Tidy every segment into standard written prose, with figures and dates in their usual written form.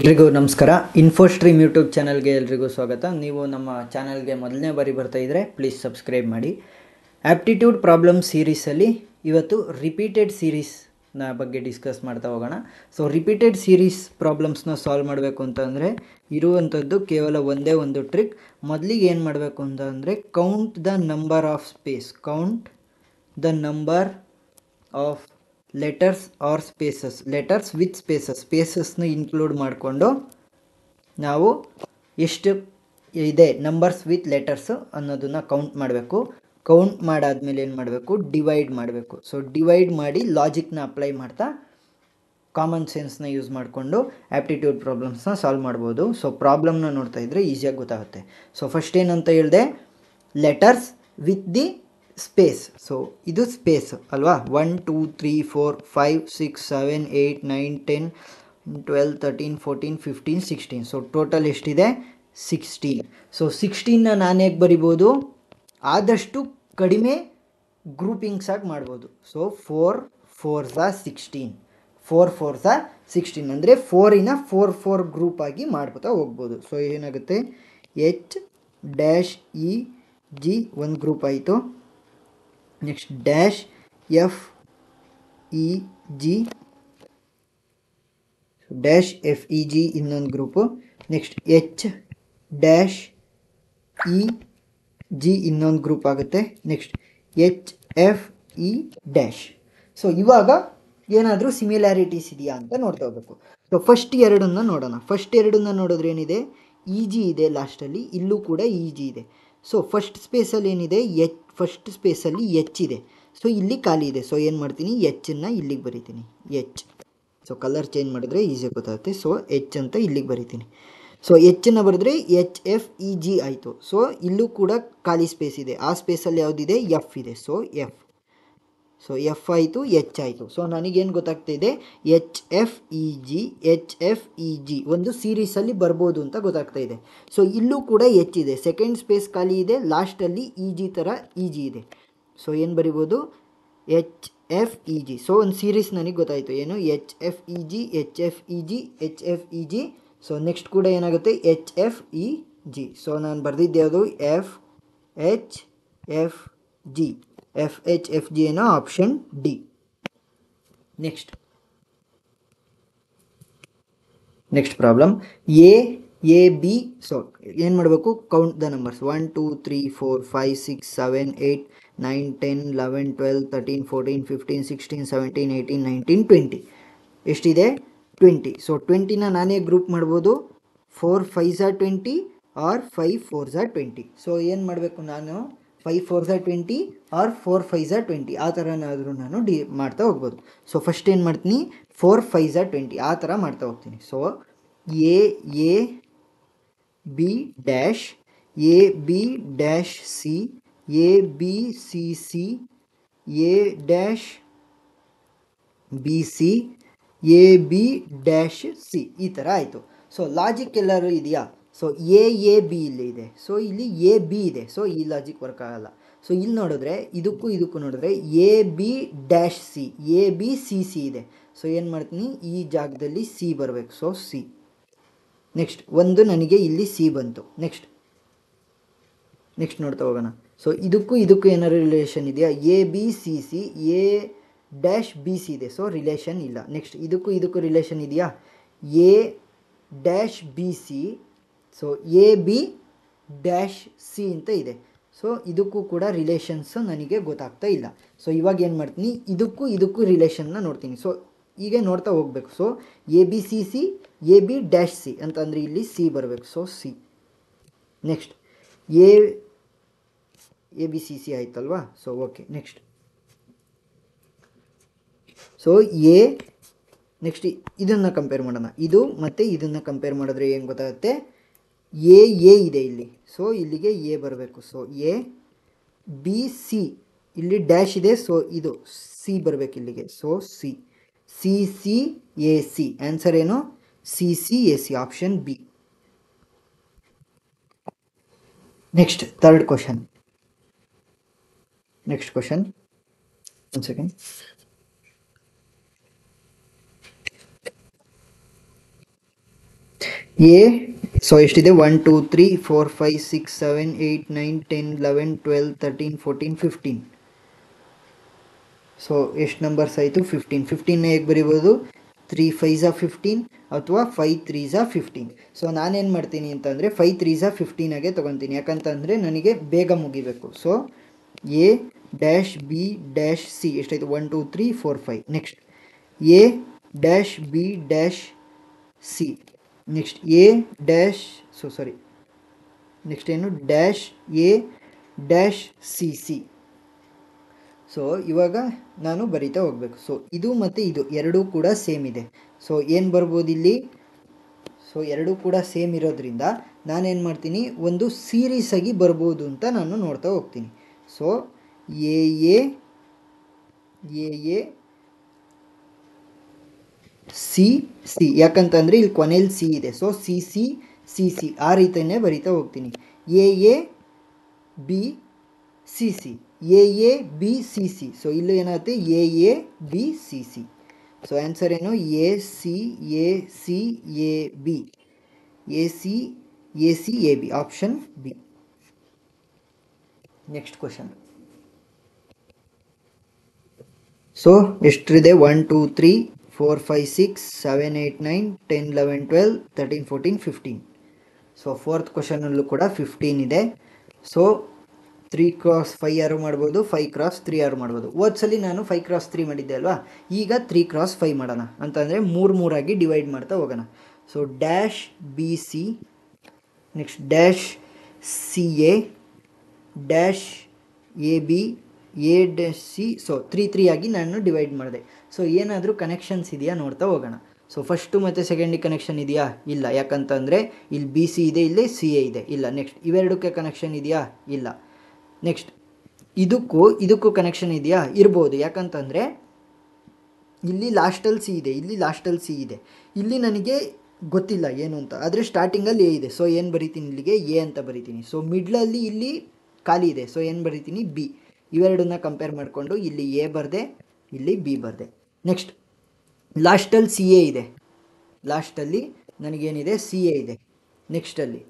ಎಲ್ರಿಗೂ ನಮಸ್ಕಾರ. ಇನ್ಫೋಸ್ಟ್ರೀಮ್ ಯೂಟ್ಯೂಬ್ ಚಾನಲ್ಗೆ ಎಲ್ರಿಗೂ ಸ್ವಾಗತ. ನೀವು ನಮ್ಮ ಚಾನಲ್ಗೆ ಮೊದಲನೇ ಬಾರಿ ಬರ್ತಾ ಇದ್ದರೆ ಪ್ಲೀಸ್ ಸಬ್ಸ್ಕ್ರೈಬ್ ಮಾಡಿ. ಆ್ಯಪ್ಟಿಟ್ಯೂಡ್ ಪ್ರಾಬ್ಲಮ್ ಸೀರೀಸಲ್ಲಿ ಇವತ್ತು ರಿಪೀಟೆಡ್ ಸೀರೀಸ್ನ ಬಗ್ಗೆ ಡಿಸ್ಕಸ್ ಮಾಡ್ತಾ ಹೋಗೋಣ. ಸೊ ರಿಪೀಟೆಡ್ ಸೀರೀಸ್ ಪ್ರಾಬ್ಲಮ್ಸ್ನ ಸಾಲ್ವ್ ಮಾಡಬೇಕು ಅಂತಂದರೆ ಇರುವಂಥದ್ದು ಕೇವಲ ಒಂದೇ ಒಂದು ಟ್ರಿಕ್. ಮೊದಲಿಗೆ ಏನು ಮಾಡಬೇಕು ಅಂತಂದರೆ count the number of space, count the number of letters or spaces, letters with ಸ್ಪೇಸಸ್ನ ಇನ್ಕ್ಲೂಡ್ ಮಾಡಿಕೊಂಡು ನಾವು ಎಷ್ಟು ಇದೆ ನಂಬರ್ಸ್ ವಿತ್ ಲೆಟರ್ಸ್ ಅನ್ನೋದನ್ನು ಕೌಂಟ್ ಮಾಡಬೇಕು. ಕೌಂಟ್ ಮಾಡಾದ್ಮೇಲೆ ಏನು ಮಾಡಬೇಕು, ಡಿವೈಡ್ ಮಾಡಬೇಕು. ಸೊ ಡಿವೈಡ್ ಮಾಡಿ ಲಾಜಿಕ್ನ ಅಪ್ಲೈ ಮಾಡ್ತಾ ಕಾಮನ್ ಸೆನ್ಸ್ನ ಯೂಸ್ ಮಾಡಿಕೊಂಡು ಆ್ಯಪ್ಟಿಟ್ಯೂಡ್ ಪ್ರಾಬ್ಲಮ್ಸ್ನ ಸಾಲ್ವ್ ಮಾಡ್ಬೋದು. ಸೊ ಪ್ರಾಬ್ಲಮ್ನ ನೋಡ್ತಾ ಇದ್ದರೆ ಈಸಿಯಾಗಿ ಗೊತ್ತಾಗುತ್ತೆ. ಸೊ ಫಸ್ಟ್ ಏನಂತ ಹೇಳಿದೆ, letters with the space. So ಇದು ಸ್ಪೇಸ್ ಅಲ್ವಾ. 1 2 3 4 5 6 7 8 9 10 12 13 14 15 16. ಸೊ ಟೋಟಲ್ ಎಷ್ಟಿದೆ, 16. ಸೊ 16ನ ನಾನು ಹೇಗೆ ಬರಿಬೋದು, ಆದಷ್ಟು ಕಡಿಮೆ ಗ್ರೂಪಿಂಗ್ಸ್ ಆಗಿ ಮಾಡ್ಬೋದು. So 4 4s are 16, 4 4s are 16 ಅಂದರೆ 4ನ 4 4 ಗ್ರೂಪ್ ಆಗಿ ಮಾಡ್ಬೋತಾ ಹೋಗ್ಬೋದು. ಸೊ ಏನಾಗುತ್ತೆ, H ಡ್ಯಾಶ್ ಇ ಜಿ ಒಂದು ಗ್ರೂಪ್ ಆಯಿತು. Next dash F E G, dash F E G ಇನ್ನೊಂದು group. Next H dash E G ಇನ್ನೊಂದು ಗ್ರೂಪ್ ಆಗುತ್ತೆ. Next H F E dash. So ಇವಾಗ ಏನಾದರೂ ಸಿಮಿಲ್ಯಾರಿಟೀಸ್ ಇದೆಯಾ ಅಂತ ನೋಡ್ತಾ ಹೋಗ್ಬೇಕು. ಸೊ ಫಸ್ಟ್ ಎರಡನ್ನ ನೋಡೋಣ. ಫಸ್ಟ್ ಎರಡನ್ನ ನೋಡಿದ್ರೆ ಏನಿದೆ, ಇ ಜಿ ಇದೆ ಲಾಸ್ಟಲ್ಲಿ, ಇಲ್ಲೂ ಕೂಡ ಇ ಜಿ ಇದೆ. ಸೊ ಫಸ್ಟ್ ಸ್ಪೇಸಲ್ಲಿ ಏನಿದೆ, ಫಸ್ಟ್ ಸ್ಪೇಸಲ್ಲಿ ಎಚ್ ಇದೆ. ಸೊ ಇಲ್ಲಿ ಖಾಲಿ ಇದೆ. ಸೊ ಏನು ಮಾಡ್ತೀನಿ, ಎಚ್ಚನ್ನು ಇಲ್ಲಿಗೆ ಬರಿತೀನಿ, ಎಚ್. ಸೊ ಕಲರ್ ಚೇಂಜ್ ಮಾಡಿದ್ರೆ ಈಸಿಯಾಗಿ ಗೊತ್ತಾಗುತ್ತೆ. ಸೊ ಎಚ್ ಅಂತ ಇಲ್ಲಿಗೆ ಬರಿತೀನಿ. ಸೊ ಎಚ್ಚನ್ನು ಬರೆದ್ರೆ ಎಚ್ ಎಫ್ ಇ ಜಿ ಆಯಿತು. ಸೊ ಇಲ್ಲೂ ಕೂಡ ಖಾಲಿ ಸ್ಪೇಸ್ ಇದೆ. ಆ ಸ್ಪೇಸಲ್ಲಿ ಯಾವುದಿದೆ, ಎಫ್ ಇದೆ. So F. ಸೊ ಎಫ್ ಆಯಿತು, ಎಚ್ ಆಯಿತು. ಸೊ ನನಗೇನು ಗೊತ್ತಾಗ್ತಾ ಇದೆ, H F E G, H F E G ಒಂದು ಸೀರೀಸಲ್ಲಿ ಬರ್ಬೋದು ಅಂತ ಗೊತ್ತಾಗ್ತಾ ಇದೆ. ಸೊ ಇಲ್ಲೂ ಕೂಡ ಎಚ್ ಇದೆ, ಸೆಕೆಂಡ್ ಸ್ಪೇಸ್ ಖಾಲಿ ಇದೆ, ಲಾಸ್ಟಲ್ಲಿ ಇ ಜಿ ಥರ ಇ ಜಿ ಇದೆ. ಸೊ ಏನು ಬರಿಬೋದು, H F E G. So ಒಂದು ಸೀರೀಸ್ ನನಗೆ ಗೊತ್ತಾಯಿತು, ಏನು, H F E G, H F E G, H F E G. So next ಕೂಡ ಏನಾಗುತ್ತೆ, H F E G. So ನಾನು ಬರೆದಿದ್ದೆ ಯಾವುದು, F H F G. F H F G ಏನೋ option D. Next problem, A B. So ಏನು ಮಾಡಬೇಕು, count the numbers. 1 2 3 4 5 6 7 8 9 10 11 12 13 14 15 16 17 18 19 20. ಎಷ್ಟಿದೆ, 20. So 20ನ ನಾನೇ ಗ್ರೂಪ್ ಮಾಡ್ಬೋದು, 4 5s are 20 R 5 4s are 20. So ಏನು ಮಾಡಬೇಕು, ನಾನು 5 4s are 20 R 4 5s are 20 ಆ ಥರನಾದರೂ ನಾನು ಮಾಡ್ತಾ ಹೋಗ್ಬೋದು. ಸೊ ಫಸ್ಟ್ ಏನು ಮಾಡ್ತೀನಿ, 4 5s are 20 ಆ ಥರ ಮಾಡ್ತಾ ಹೋಗ್ತೀನಿ. So A B dash, A B dash C, A B C C, A dash B C, A B dash C, ಈ ಥರ ಆಯಿತು. ಸೊ ಲಾಜಿಕ್ ಎಲ್ಲರೂ ಇದೆಯಾ, ಸೊ ಎ ಬಿ ಇಲ್ಲಿ ಇದೆ. ಸೊ ಇಲ್ಲಿ ಎ ಬಿ ಇದೆ. ಸೊ ಈ ಲಾಜಿಕ್ ವರ್ಕ್ ಆಗಲ್ಲ. ಸೊ ಇಲ್ಲಿ ನೋಡಿದ್ರೆ ಇದಕ್ಕೂ ನೋಡಿದ್ರೆ A B dash C, A B C C ಇದೆ. ಸೊ ಏನು ಮಾಡ್ತೀನಿ, ಈ ಜಾಗದಲ್ಲಿ ಸಿ ಬರಬೇಕು. So C. ನೆಕ್ಸ್ಟ್ ಒಂದು ನನಗೆ ಇಲ್ಲಿ ಸಿ ಬಂತು. ನೆಕ್ಸ್ಟ್ ನೋಡ್ತಾ ಹೋಗೋಣ. ಸೊ ಇದಕ್ಕೂ ಏನಾದ್ರು ರಿಲೇಷನ್ ಇದೆಯಾ, A B C C, A dash B C ಇದೆ. ಸೊ ರಿಲೇಷನ್ ಇಲ್ಲ. ನೆಕ್ಸ್ಟ್ ಇದಕ್ಕೂ ರಿಲೇಷನ್ ಇದೆಯಾ, A dash B C. So A B dash C ಅಂತ ಇದೆ. ಸೊ ಇದಕ್ಕೂ ಕೂಡ ರಿಲೇಷನ್ಸ್ ನನಗೆ ಗೊತ್ತಾಗ್ತಾ ಇಲ್ಲ. ಸೊ ಇವಾಗ ಏನು ಮಾಡ್ತೀನಿ, ಇದಕ್ಕೂ ರಿಲೇಷನ್ನ ನೋಡ್ತೀನಿ. ಸೊ ಹೀಗೆ ನೋಡ್ತಾ ಹೋಗ್ಬೇಕು. So A B C C, A B dash C ಅಂತಂದರೆ ಇಲ್ಲಿ ಸಿ ಬರಬೇಕು. So C. Next A B C C ಆಯ್ತಲ್ವಾ. So okay. ಸೊ ನೆಕ್ಸ್ಟ್ ಇದನ್ನು ಕಂಪೇರ್ ಮಾಡೋಣ. ಇದು ಮತ್ತು ಇದನ್ನು ಕಂಪೇರ್ ಮಾಡಿದ್ರೆ ಏನು ಗೊತ್ತಾಗುತ್ತೆ, ಎ ಇದೆ ಇಲ್ಲಿ. ಸೊ ಇಲ್ಲಿಗೆ ಎ ಬರಬೇಕು. ಸೊ ಎ ಬಿ ಸಿ, ಇಲ್ಲಿ ಡ್ಯಾಶ್ ಇದೆ. ಸೊ ಇದು ಸಿ ಬರಬೇಕು ಇಲ್ಲಿಗೆ. So C C C A C. Answer ಏನು, C C A C, option B. Next third question. ಒಂದು ಸೆಕೆಂಡ್. ಎ ಸೊ ಎಷ್ಟಿದೆ 1 2 3 4 5 6 7 8 9 10 11 12 13 14 15. ಸೊ ಎಷ್ಟು ನಂಬರ್ಸ್ ಆಯಿತು 15. 15ನ ಹೇಗೆ ಬರಿಬೋದು 3 5 15 ಅಥವಾ 5 3 15. ಸೊ ನಾನೇನು ಮಾಡ್ತೀನಿ ಅಂತಂದರೆ 5 3 15ಆಗೆ ತೊಗೊತೀನಿ, ಯಾಕಂತಂದರೆ ನನಗೆ ಬೇಗ ಮುಗಿಬೇಕು. So A dash B dash C ಎಷ್ಟಾಯಿತು 1 2 3 4 5. Next A dash B dash C, next A dash next ಏನು dash A dash C C. So ಇವಾಗ ನಾನು ಬರಿತಾ ಹೋಗಬೇಕು. ಸೊ ಇದು ಮತ್ತು ಇದು ಎರಡೂ ಕೂಡ ಸೇಮ್ ಇದೆ. ಸೊ ಏನು ಬರ್ಬೋದು ಇಲ್ಲಿ, ಸೊ ಎರಡೂ ಕೂಡ ಸೇಮ್ ಇರೋದ್ರಿಂದ ನಾನೇನು ಮಾಡ್ತೀನಿ, ಒಂದು ಸೀರೀಸಾಗಿ ಬರ್ಬೋದು ಅಂತ ನಾನು ನೋಡ್ತಾ ಹೋಗ್ತೀನಿ. ಸೊ ಎ ಸಿ ಸಿ, ಯಾಕಂತಂದರೆ ಇಲ್ಲಿ ಕೊನೆಯಲ್ಲಿ ಸಿ ಇದೆ. So C C C C ಆ ರೀತಿಯೇ ಬರಿತಾ ಹೋಗ್ತೀನಿ. A B C C, A B C C. So ಇಲ್ಲೂ ಏನಾಗುತ್ತೆ A B C C. So answer ಏನು A C A B, A C A B, option B. Next question. So ಎಷ್ಟಿದೆ 1 2 3 4 5 6 7 8 9 10 11 12 13 14 15. So fourth ಕ್ವಶನಲ್ಲೂ ಕೂಡ 15 ಇದೆ. ಸೊ 3 x 5 ಯಾರು ಮಾಡ್ಬೋದು, 5 x 3 ಯಾರು ಮಾಡ್ಬೋದು. ಓದ್ಸಲಿ ನಾನು 5 x 3 ಮಾಡಿದ್ದೆ ಅಲ್ವಾ, ಈಗ 3 x 5 ಮಾಡೋಣ ಅಂತಂದರೆ 3 3ಆಗಿ ಡಿವೈಡ್ ಮಾಡ್ತಾ ಹೋಗೋಣ. So dash B C, next dash C A dash A B A dash C. So 3 3 ಆಗಿ ನಾನು ಡಿವೈಡ್ ಮಾಡಿದೆ. ಸೊ ಏನಾದರೂ ಕನೆಕ್ಷನ್ಸ್ ಇದೆಯಾ ನೋಡ್ತಾ ಹೋಗೋಣ. ಸೊ ಫಸ್ಟು ಮತ್ತು ಸೆಕೆಂಡಿಗೆ ಕನೆಕ್ಷನ್ ಇದೆಯಾ, ಇಲ್ಲ, ಯಾಕಂತಂದರೆ ಇಲ್ಲಿ ಬಿ ಸಿ ಇದೆ, ಇಲ್ಲಿ ಸಿ ಎ ಇದೆ, ಇಲ್ಲ. ನೆಕ್ಸ್ಟ್ ಇವೆರಡಕ್ಕೆ ಕನೆಕ್ಷನ್ ಇದೆಯಾ, ಇಲ್ಲ. ನೆಕ್ಸ್ಟ್ ಇದಕ್ಕೂ ಕನೆಕ್ಷನ್ ಇದೆಯಾ, ಇರ್ಬೋದು, ಯಾಕಂತಂದರೆ ಇಲ್ಲಿ ಲಾಸ್ಟಲ್ಲಿ ಸಿ ಇದೆ, ಇಲ್ಲಿ ಲಾಸ್ಟಲ್ಲಿ ಸಿ ಇದೆ, ಇಲ್ಲಿ ನನಗೆ ಗೊತ್ತಿಲ್ಲ ಏನು ಅಂತ, ಆದರೆ ಸ್ಟಾರ್ಟಿಂಗಲ್ಲಿ ಎ ಇದೆ. ಸೊ ಏನು ಬರಿತೀನಿ, ಇಲ್ಲಿಗೆ ಎ ಅಂತ ಬರಿತೀನಿ. ಸೊ ಮಿಡ್ಲಲ್ಲಿ ಇಲ್ಲಿ ಖಾಲಿ ಇದೆ, ಸೊ ಏನು ಬರಿತೀನಿ ಬಿ. ಇವೆರಡನ್ನ ಕಂಪೇರ್ ಮಾಡಿಕೊಂಡು ಇಲ್ಲಿ ಎ ಬರದೆ, ಇಲ್ಲಿ ಬಿ ಬರದೆ. ನೆಕ್ಸ್ಟ್ ಲಾಸ್ಟಲ್ಲಿ ಸಿ ಎ ಇದೆ, ಲಾಸ್ಟಲ್ಲಿ ನನಗೇನಿದೆ ಸಿ ಎ ಇದೆ. ನೆಕ್ಸ್ಟಲ್ಲಿ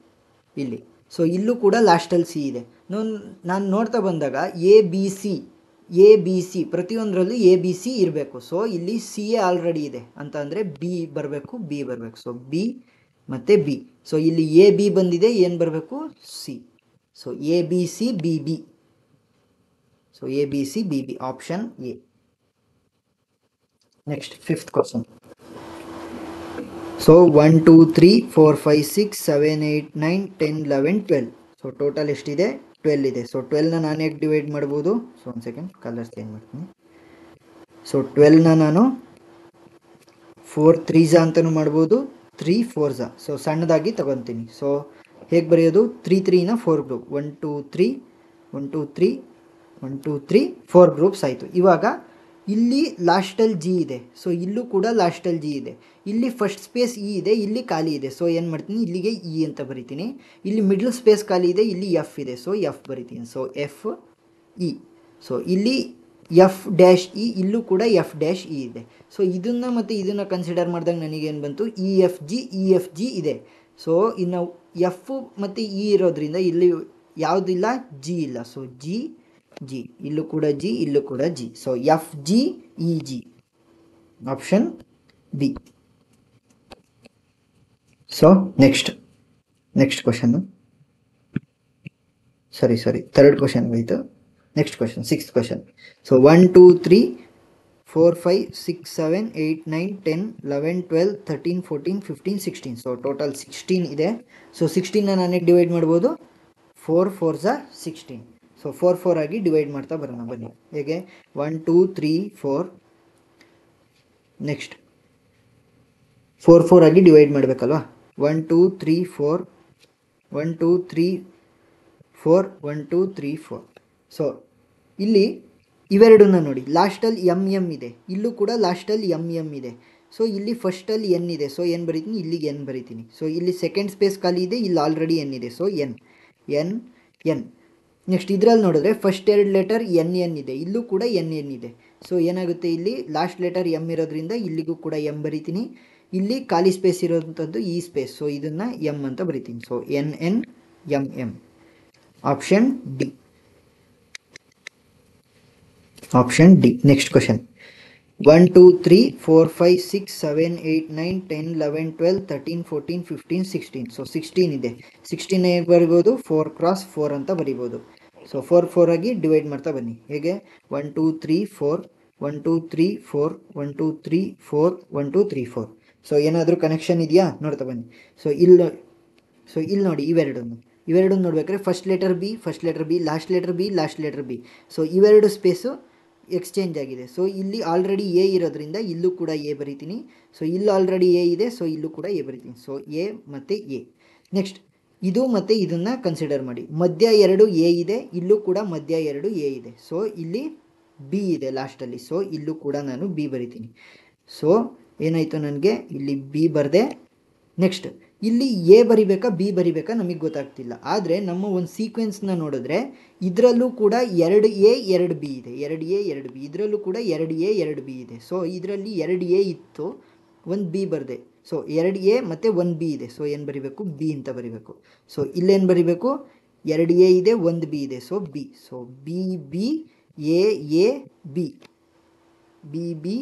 ಇಲ್ಲಿ, ಸೊ ಇಲ್ಲೂ ಕೂಡ ಲಾಸ್ಟಲ್ಲಿ ಸಿ ಇದೆ. ನಾನು ನೋಡ್ತಾ ಬಂದಾಗ ಎ ಬಿ ಸಿ ಪ್ರತಿಯೊಂದರಲ್ಲೂ ಎ ಬಿ ಸಿ ಇರಬೇಕು. ಸೊ ಇಲ್ಲಿ ಸಿ ಎ ಆಲ್ರೆಡಿ ಇದೆ ಅಂತ ಅಂದರೆ ಬಿ ಬರಬೇಕು, ಬಿ ಬರಬೇಕು. ಸೊ ಬಿ ಮತ್ತು ಬಿ. ಸೊ ಇಲ್ಲಿ ಎ ಬಿ ಬಂದಿದೆ, ಏನು ಬರಬೇಕು C. So A B C B B. So A B C B B, option A. Next fifth question. So 1 2 3 4 5 6 7 8 9 10 11 12. So total ಎಷ್ಟಿದೆ 12 ಇದೆ. ಸೊ 12ನ ನಾನು ಹೇಗೆ ಡಿವೈಡ್ ಮಾಡ್ಬೋದು, ಸೊ ಒಂದು ಸೆಕೆಂಡ್ ಕಲರ್ಸ್ ಚೇಂಜ್ ಮಾಡ್ತೀನಿ. ಸೊ 12ನ ನಾನು 4 3s ಅಂತಲೂ ಮಾಡ್ಬೋದು, 3 4s. ಸೊ ಸಣ್ಣದಾಗಿ ತಗೊತೀನಿ. ಸೊ ಹೇಗೆ ಬರೆಯೋದು, 3 3ನ 4 ಗ್ರೂಪ್, 1 2 3 1 2 3 1 2 3 4 ಗ್ರೂಪ್ಸ್ ಆಯಿತು. ಇವಾಗ ಇಲ್ಲಿ ಲಾಸ್ಟಲ್ಲಿ ಜಿ ಇದೆ, ಸೊ ಇಲ್ಲೂ ಕೂಡ ಲಾಸ್ಟಲ್ಲಿ ಜಿ ಇದೆ. ಇಲ್ಲಿ ಫಸ್ಟ್ ಸ್ಪೇಸ್ ಇ ಇದೆ, ಇಲ್ಲಿ ಖಾಲಿ ಇದೆ. ಸೊ ಏನು ಮಾಡ್ತೀನಿ, ಇಲ್ಲಿಗೆ ಇ ಅಂತ ಬರಿತೀನಿ. ಇಲ್ಲಿ ಮಿಡ್ಲ್ ಸ್ಪೇಸ್ ಖಾಲಿ ಇದೆ, ಇಲ್ಲಿ ಎಫ್ ಇದೆ, ಸೊ ಎಫ್ ಬರಿತೀನಿ. So F E. ಸೊ ಇಲ್ಲಿ ಎಫ್ ಡ್ಯಾಶ್ ಇ, ಇಲ್ಲೂ ಕೂಡ ಎಫ್ ಡ್ಯಾಶ್ ಇ ಇದೆ. ಸೊ ಇದನ್ನು ಮತ್ತು ಇದನ್ನು ಕನ್ಸಿಡರ್ ಮಾಡಿದಾಗ ನನಗೇನು ಬಂತು, ಇ ಎಫ್ ಜಿ ಇದೆ. ಸೊ ಇನ್ನು ಎಫ್ ಮತ್ತು ಇ ಇರೋದ್ರಿಂದ ಇಲ್ಲಿ ಯಾವುದಿಲ್ಲ, ಜಿ ಇಲ್ಲ. ಸೊ ಜಿ ಇಲ್ಲೂ ಕೂಡ ಜಿ, ಇಲ್ಲೂ ಕೂಡ G. So F G E G, option B. So next question, sorry third question ಹೋಯಿತು. Next question, sixth question. So 1 2 3 4 5 6 7 8 9 10 11 12 13 14 15 16. So total 16 ಇದೆ. ಸೊ 16ನ ನಾನೇ ಡಿವೈಡ್ ಮಾಡ್ಬೋದು, 4 4s 16. ಸೊ 4 4 ಆಗಿ ಡಿವೈಡ್ ಮಾಡ್ತಾ ಬರೋಣ ಬನ್ನಿ. ಹೇಗೆ 1 2 3 4, ನೆಕ್ಸ್ಟ್ 4 4 ಆಗಿ ಡಿವೈಡ್ ಮಾಡಬೇಕಲ್ವಾ. 1 2 3 4 1 2 3 4 1 2 3 4. ಸೊ ಇಲ್ಲಿ ಇವೆರಡನ್ನ ನೋಡಿ, ಲಾಸ್ಟಲ್ಲಿ ಎಮ್ ಇದೆ, ಇಲ್ಲೂ ಕೂಡ ಲಾಸ್ಟಲ್ಲಿ ಎಮ್ ಇದೆ. ಸೊ ಇಲ್ಲಿ ಫಸ್ಟಲ್ಲಿ ಎನ್ ಇದೆ, ಸೊ ಏನು ಬರಿತೀನಿ, ಇಲ್ಲಿಗೆ ಎನ್ ಬರಿತೀನಿ. ಸೊ ಇಲ್ಲಿ ಸೆಕೆಂಡ್ ಸ್ಪೇಸ್ ಖಾಲಿ ಇದೆ, ಇಲ್ಲಿ ಆಲ್ರೆಡಿ ಎನ್ ಇದೆ. So N. ನೆಕ್ಸ್ಟ್ ಇದರಲ್ಲಿ ನೋಡಿದ್ರೆ ಫಸ್ಟ್ ಎರಡು ಲೆಟರ್ ಎನ್ ಇದೆ, ಇಲ್ಲೂ ಕೂಡ ಎನ್ ಇದೆ. ಸೊ ಏನಾಗುತ್ತೆ, ಇಲ್ಲಿ ಲಾಸ್ಟ್ ಲೆಟರ್ ಎಮ್ ಇರೋದ್ರಿಂದ ಇಲ್ಲಿಗೂ ಕೂಡ ಎಮ್ ಬರಿತೀನಿ, ಇಲ್ಲಿ ಖಾಲಿ ಸ್ಪೇಸ್ ಇರೋಂಥದ್ದು ಈ ಸ್ಪೇಸ್, ಸೊ ಇದನ್ನು ಎಮ್ ಅಂತ ಬರಿತೀನಿ. So NNMM option D. Option D. Next question. 1 2 3 4 5 6 7 8 9 10 11 12 13 14 15 16. So 16 ಇದೆ. 16 ಹೇಗೆ ಬರಿಬೋದು? 4 × 4 ಅಂತ ಬರಿಬೋದು. ಸೊ 4 4 ಆಗಿ ಡಿವೈಡ್ ಮಾಡ್ತಾ ಬನ್ನಿ. ಹೇಗೆ? 1 2 3 4 1 2 3 4 1 2 3 4 1 2 3 4. ಸೊ ಏನಾದರೂ ಕನೆಕ್ಷನ್ ಇದೆಯಾ ನೋಡ್ತಾ ಬನ್ನಿ. ಸೊ ಇಲ್ಲಿ ನೋಡಿ, ಇವೆರಡನ್ನು ನೋಡ್ಬೇಕಾದ್ರೆ first letter B, last letter B. So ಇವೆರಡು ಸ್ಪೇಸು ಎಕ್ಸ್ಚೇಂಜ್ ಆಗಿದೆ. ಸೊ ಇಲ್ಲಿ ಆಲ್ರೆಡಿ ಎ ಇರೋದ್ರಿಂದ ಇಲ್ಲೂ ಕೂಡ ಎ ಬರಿತೀನಿ. ಸೊ ಇಲ್ಲಿ ಆಲ್ರೆಡಿ ಎ ಇದೆ, ಸೊ ಇಲ್ಲೂ ಕೂಡ ಎ ಬರಿತೀನಿ. ಸೊ ಎ ಮತ್ತು ಎ. ನೆಕ್ಸ್ಟ್ ಇದು ಮತ್ತು ಇದನ್ನು ಕನ್ಸಿಡರ್ ಮಾಡಿ. ಮಧ್ಯ 2 ಎ ಇದೆ, ಇಲ್ಲೂ ಕೂಡ ಮಧ್ಯ 2 ಎ ಇದೆ. ಸೊ ಇಲ್ಲಿ ಬಿ ಇದೆ ಲಾಸ್ಟಲ್ಲಿ. ಸೊ ಇಲ್ಲೂ ಕೂಡ ನಾನು ಬಿ ಬರಿತೀನಿ. ಸೊ ಏನಾಯಿತು, ನನಗೆ ಇಲ್ಲಿ ಬಿ ಬರದೆ. ನೆಕ್ಸ್ಟ್ ಇಲ್ಲಿ ಎ ಬರಿಬೇಕಾ ಬಿ ಬರಿಬೇಕಾ ನಮಗೆ ಗೊತ್ತಾಗ್ತಿಲ್ಲ. ಆದರೆ ನಮ್ಮ ಒಂದು ಸೀಕ್ವೆನ್ಸ್ನ ನೋಡಿದ್ರೆ ಇದರಲ್ಲೂ ಕೂಡ 2 ಎ 2 ಬಿ ಇದೆ, 2 ಎ 2 ಬಿ. ಇದರಲ್ಲೂ ಕೂಡ 2 ಎ 2 ಬಿ ಇದೆ. ಸೊ ಇದರಲ್ಲಿ 2 ಎ ಇತ್ತು, 1 ಬಿ ಬರದೆ. ಸೊ 2 ಎ ಮತ್ತು 1 ಬಿ ಇದೆ. ಸೊ ಏನು ಬರಿಬೇಕು? ಬಿ ಅಂತ ಬರಿಬೇಕು. ಸೊ ಇಲ್ಲೇನು ಬರಿಬೇಕು? 2 ಎ ಇದೆ, 1 ಬಿ ಇದೆ. So B. So B B A A B, B B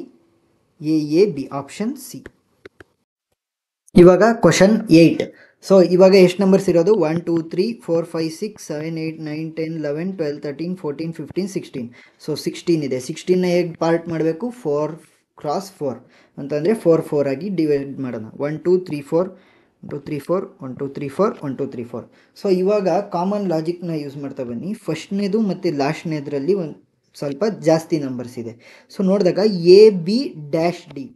A A B, option C. ಇವಾಗ ಕ್ವಶನ್ 8. ಸೊ ಇವಾಗ ಎಷ್ಟು ನಂಬರ್ಸ್ ಇರೋದು? 1 2 3 4 5 6 7 8 9 10 11 12 13 14 15 16. ಸೊ 16 ಇದೆ. 16ನ ಹೇಗೆ ಪಾರ್ಟ್ ಮಾಡಬೇಕು? 4 × 4 ಅಂತಂದರೆ 4 4 ಆಗಿ ಡಿವೈಡ್ ಮಾಡೋಣ. 1 2 3 4 1 2 3 4 1 2 3 4 1 2 3 4. ಸೊ ಇವಾಗ ಕಾಮನ್ ಲಾಜಿಕ್ನ ಯೂಸ್ ಮಾಡ್ತಾ ಬನ್ನಿ. ಫಸ್ಟ್ನೇದು ಮತ್ತು ಲಾಸ್ಟ್ನೇದರಲ್ಲಿ ಒಂದು ಸ್ವಲ್ಪ ಜಾಸ್ತಿ ನಂಬರ್ಸ್ ಇದೆ. ಸೊ ನೋಡಿದಾಗ A B dash D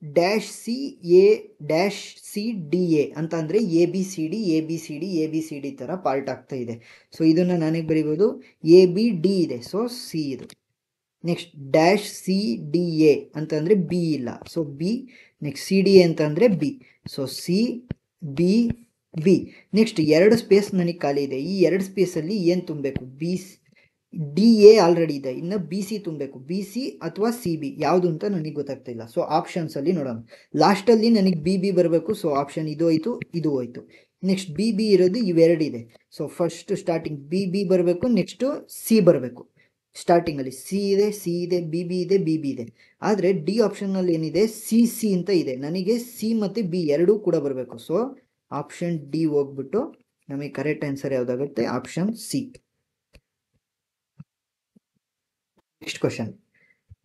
dash C A dash C D A ಅಂತ ಅಂದರೆ A B C D A B C D A B C D ಥರ ಪಾರ್ಟ್ ಆಗ್ತಾ ಇದೆ. ಸೊ ಇದನ್ನು ನಾನೇಗೆ ಬರಿಬೋದು? ಎ ಬಿ ಡಿ ಇದೆ, ಸೊ ಸಿ ಇದು. Next dash C D A ಅಂತಂದರೆ ಬಿ ಇಲ್ಲ, so B. Next C D A ಅಂತಂದರೆ B, so C B B. Next 2 space ನನಗೆ ಖಾಲಿ ಇದೆ. ಈ 2 ಸ್ಪೇಸಲ್ಲಿ ಏನು ತುಂಬಬೇಕು? ಬಿ ಡಿ ಎ ಆಲ್ರೆಡಿ ಇದೆ, ಇನ್ನು ಬಿ ಸಿ ತುಂಬಬೇಕು. ಬಿ ಸಿ ಅಥವಾ ಸಿ ಬಿ ಯಾವುದು ಅಂತ ನನಗೆ ಗೊತ್ತಾಗ್ತಿಲ್ಲ. ಸೊ ಆಪ್ಷನ್ಸಲ್ಲಿ ನೋಡೋಣ. ಲಾಸ್ಟಲ್ಲಿ ನನಗೆ ಬಿ ಬಿ ಬರಬೇಕು. ಸೊ ಆಪ್ಷನ್ ಇದು ಹೋಯ್ತು, ಇದು ಹೋಯ್ತು. ನೆಕ್ಸ್ಟ್ ಬಿ ಬಿ ಇರೋದು ಇವೆರಡಿದೆ. So first starting B B ಬರಬೇಕು, ನೆಕ್ಸ್ಟು ಸಿ ಬರಬೇಕು. ಸ್ಟಾರ್ಟಿಂಗಲ್ಲಿ ಸಿ ಇದೆ, ಬಿ ಬಿ ಇದೆ, ಬಿ ಬಿ ಇದೆ. ಆದರೆ ಡಿ ಆಪ್ಷನ್ನಲ್ಲಿ ಏನಿದೆ? ಸಿ ಸಿ ಅಂತ ಇದೆ. ನನಗೆ ಸಿ ಮತ್ತು ಬಿ ಎರಡೂ ಕೂಡ ಬರಬೇಕು. ಸೊ ಆಪ್ಷನ್ ಡಿ ಹೋಗ್ಬಿಟ್ಟು ನಮಗೆ ಕರೆಕ್ಟ್ ಆನ್ಸರ್ ಯಾವುದಾಗುತ್ತೆ? Option C. Next question.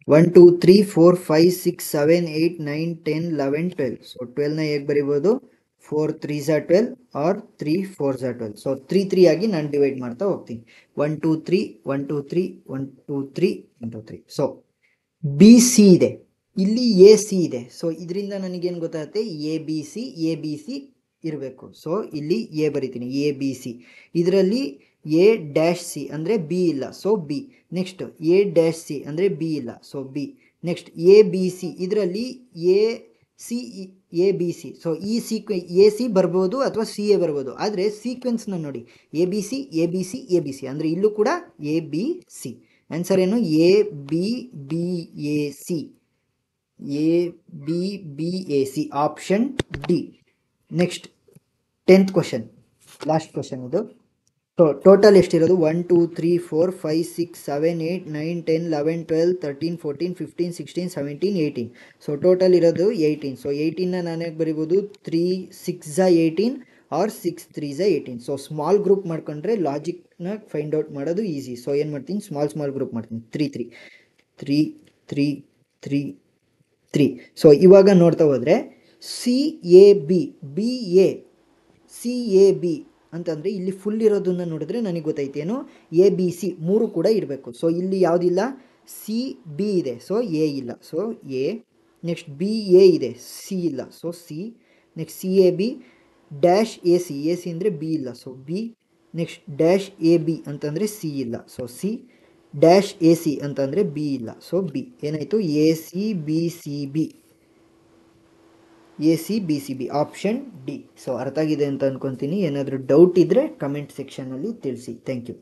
1 2 3 4 5 6 7 8 9 10 11 12. So 12ನ ಹೇಗೆ ಬರಿಬೋದು? 4 3s are 12 R 3 4s are 12. So 3 3 ಆಗಿ ನಾನು ಡಿವೈಡ್ ಮಾಡ್ತಾ ಹೋಗ್ತೀನಿ. 1 2 3 1 2 3 1 2 3 1 2 3. ಸೊ ಬಿ ಸಿ ಇದೆ, ಇಲ್ಲಿ ಎ ಸಿ ಇದೆ. ಸೊ ಇದರಿಂದ ನನಗೇನು ಗೊತ್ತಾಗುತ್ತೆ? ಎ ಬಿ ಸಿ ಇರಬೇಕು. ಸೊ ಇಲ್ಲಿ ಎ ಬರಿತೀನಿ, ಎ ಬಿ ಸಿ. ಇದರಲ್ಲಿ ಎ ಡ್ಯಾಶ್ ಸಿ ಅಂದರೆ ಬಿ ಇಲ್ಲ, so B. Next A dash C ಅಂದರೆ ಬಿ ಇಲ್ಲ, so B. Next A B C, ಇದರಲ್ಲಿ A C A B C. So ಈ ಎ ಸಿ ಬರ್ಬೋದು ಅಥವಾ ಸಿ ಎ ಬರ್ಬೋದು. ಆದರೆ ಸೀಕ್ವೆನ್ಸ್ನ ನೋಡಿ, A B C A B C A B C ಅಂದರೆ ಇಲ್ಲೂ ಕೂಡ ಎ ಬಿ ಸಿ. ಆನ್ಸರ್ ಏನು? A B B A C, A B B A C, option D. Next 10th question, last question ಇದು. Total ಎಷ್ಟಿರೋದು? 1 2 3 4 5 6 7 8 9 10 11 12 13 14 15 16 17 18. So total ಇರೋದು 18. So 18ನ ನಾನು ಹೇಗೆ ಬರಿಬೋದು? 3 6 18 R 6 3 18. So small group ಮಾಡ್ಕೊಂಡ್ರೆ ಲಾಜಿಕ್ನ ಫೈಂಡ್ ಔಟ್ ಮಾಡೋದು easy. So ಏನು ಮಾಡ್ತೀನಿ? ಸ್ಮಾಲ್ ಗ್ರೂಪ್ ಮಾಡ್ತೀನಿ. 3 3 3 3 3 3. ಸೊ ಇವಾಗ ನೋಡ್ತಾ ಹೋದರೆ C A B B A C A B ಅಂತಂದರೆ ಇಲ್ಲಿ ಫುಲ್ ಇರೋದನ್ನು ನೋಡಿದ್ರೆ ನನಗೆ ಗೊತ್ತಾಯ್ತೇನು? ಎ ಬಿ ಸಿ 3 ಕೂಡ ಇರಬೇಕು. ಸೊ ಇಲ್ಲಿ ಯಾವುದಿಲ್ಲ? ಸಿ ಬಿ ಇದೆ, ಸೊ ಎ ಇಲ್ಲ, so A. Next B A ಇದೆ, ಸಿ ಇಲ್ಲ, so C. Next C A B dash A C ಅಂದರೆ ಬಿ ಇಲ್ಲ, so B. Next dash A B ಅಂತಂದರೆ ಸಿ ಇಲ್ಲ, so C. Dash A C ಅಂತಂದರೆ B ಇಲ್ಲ, so B. ಏನಾಯಿತು? A C B C B, A C B C B, option D. So ಅರ್ಥ ಆಗಿದೆ ಅಂತ ಅಂದ್ಕೊತೀನಿ. ಏನಾದರೂ ಡೌಟ್ ಇದ್ದರೆ ಕಮೆಂಟ್ ಸೆಕ್ಷನಲ್ಲಿ ತಿಳಿಸಿ. Thank you.